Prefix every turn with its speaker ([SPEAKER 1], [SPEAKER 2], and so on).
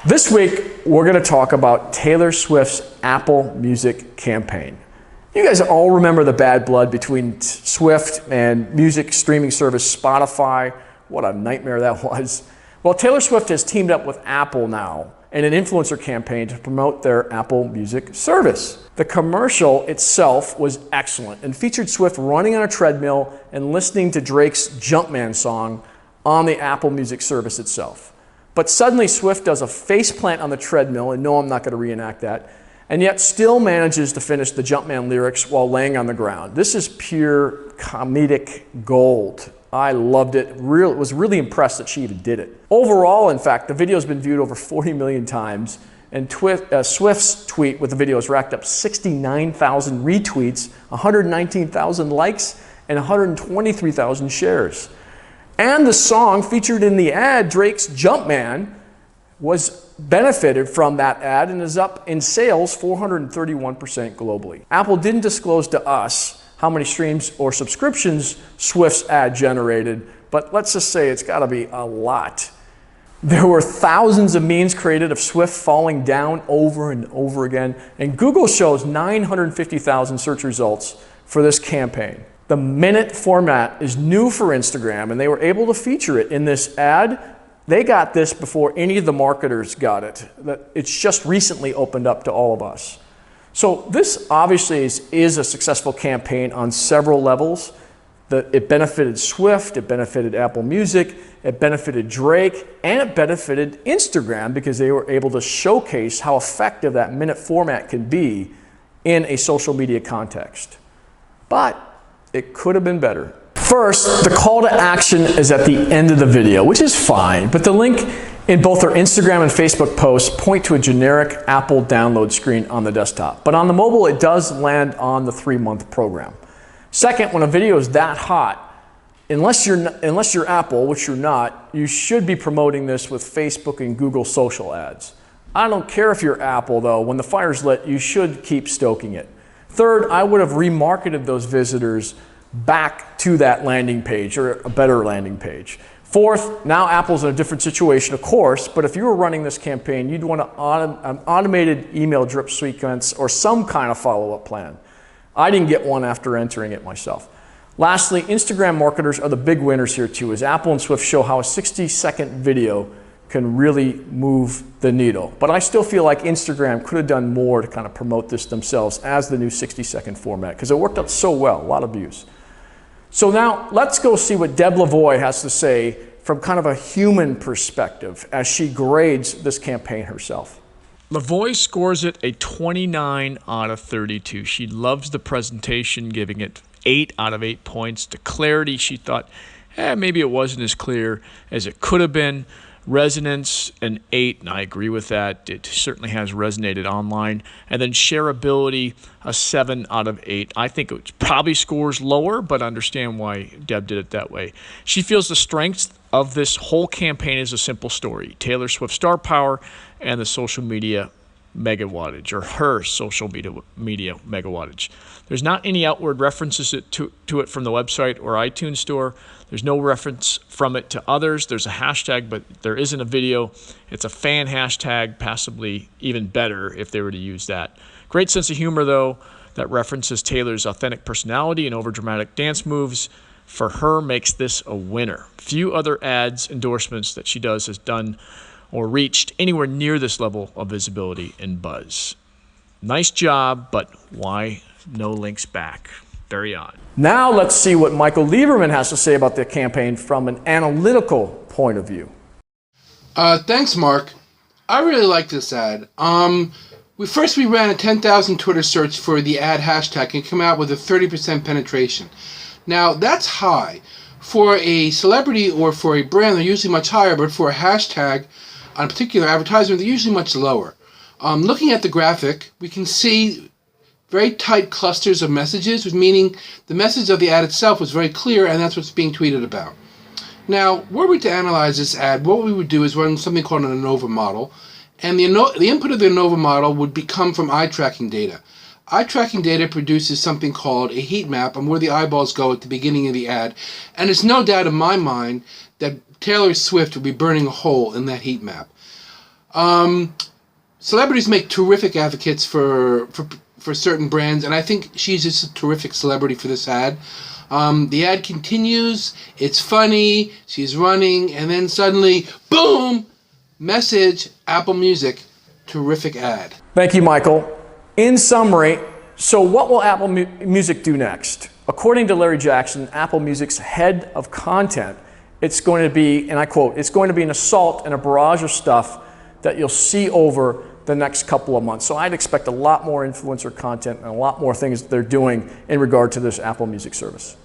[SPEAKER 1] This week, we're going to talk about Taylor Swift's Apple Music campaign. You guys all remember the bad blood between Swift and music streaming service Spotify. What a nightmare that was. Well, Taylor Swift has teamed up with Apple now in an influencer campaign to promote their Apple Music service. The commercial itself was excellent and featured Swift running on a treadmill and listening to Drake's Jumpman song on the Apple Music service itself. But suddenly Swift does a faceplant on the treadmill, and no, I'm not going to reenact that, and yet still manages to finish the Jumpman lyrics while laying on the ground. This is pure comedic gold. I loved it. Was really impressed that she even did it. Overall, in fact, the video has been viewed over 40 million times, and Swift's tweet with the video has racked up 69,000 retweets, 119,000 likes, and 123,000 shares. And the song featured in the ad, Drake's Jumpman, was benefited from that ad and is up in sales 431% globally. Apple didn't disclose to us how many streams or subscriptions Swift's ad generated, but let's just say it's got to be a lot. There were thousands of memes created of Swift falling down over and over again, and Google shows 950,000 search results for this campaign. The minute format is new for Instagram, and they were able to feature it in this ad. They got this before any of the marketers got it. It's just recently opened up to all of us. So this obviously is a successful campaign on several levels. It benefited Swift, it benefited Apple Music, it benefited Drake, and it benefited Instagram because they were able to showcase how effective that minute format can be in a social media context. But it could have been better. First, the call to action is at the end of the video, which is fine, but the link in both their Instagram and Facebook posts point to a generic Apple download screen on the desktop. But on the mobile, it does land on the 3-month program. Second, when a video is that hot, unless you're Apple, which you're not, you should be promoting this with Facebook and Google social ads. I don't care if you're Apple, though. When the fire's lit, you should keep stoking it. Third, I would have remarketed those visitors back to that landing page or a better landing page. Fourth, now Apple's in a different situation, of course, but if you were running this campaign, you'd want an automated email drip sequence or some kind of follow-up plan. I didn't get one after entering it myself. Lastly, Instagram marketers are the big winners here too, as Apple and Swift show how a 60-second video can really move the needle. But I still feel like Instagram could have done more to kind of promote this themselves as the new 60-second format, because it worked out so well, a lot of views. So now let's go see what Deb Lavoy has to say from kind of a human perspective as she grades this campaign herself.
[SPEAKER 2] Lavoy scores it a 29 out of 32. She loves the presentation, giving it 8 out of 8 points. The clarity, she thought, maybe it wasn't as clear as it could have been. Resonance, an 8, and I agree with that. It certainly has resonated online. And then shareability, a 7 out of 8. I think it probably scores lower, but understand why Deb did it that way. She feels the strength of this whole campaign is a simple story. Taylor Swift star power and the social media megawattage, or her social media megawattage. There's not any outward references to it from the website or iTunes store. There's no reference from it to others. There's a hashtag, but there isn't a video. It's a fan hashtag, possibly even better if they were to use that. Great sense of humor, though, that references Taylor's authentic personality and overdramatic dance moves. For her, makes this a winner. Few other ads, endorsements that she does has done or reached anywhere near this level of visibility and buzz. Nice job, but why no links back? Very odd.
[SPEAKER 1] Now let's see what Michael Lieberman has to say about the campaign from an analytical point of view.
[SPEAKER 3] Thanks, Mark. I really like this ad. We ran a 10,000 Twitter search for the ad hashtag and came out with a 30% penetration. Now, that's high. For a celebrity or for a brand, they're usually much higher, but for a hashtag on a particular advertisement, they're usually much lower. Looking at the graphic, we can see very tight clusters of messages, meaning the message of the ad itself was very clear, and that's what's being tweeted about. Now, were we to analyze this ad, what we would do is run something called an ANOVA model, and the input of the ANOVA model would come from eye tracking data. Eye tracking data produces something called a heat map on where the eyeballs go at the beginning of the ad, and there's no doubt in my mind that Taylor Swift would be burning a hole in that heat map. Celebrities make terrific advocates for certain brands, and I think she's just a terrific celebrity for this ad. The ad continues, it's funny, she's running, and then suddenly, boom, message, Apple Music, terrific ad.
[SPEAKER 1] Thank you, Michael. In summary, so what will Apple Music do next? According to Larry Jackson, Apple Music's head of content, it's going to be, and I quote, it's going to be an assault and a barrage of stuff that you'll see over the next couple of months. So I'd expect a lot more influencer content and a lot more things they're doing in regard to this Apple Music service.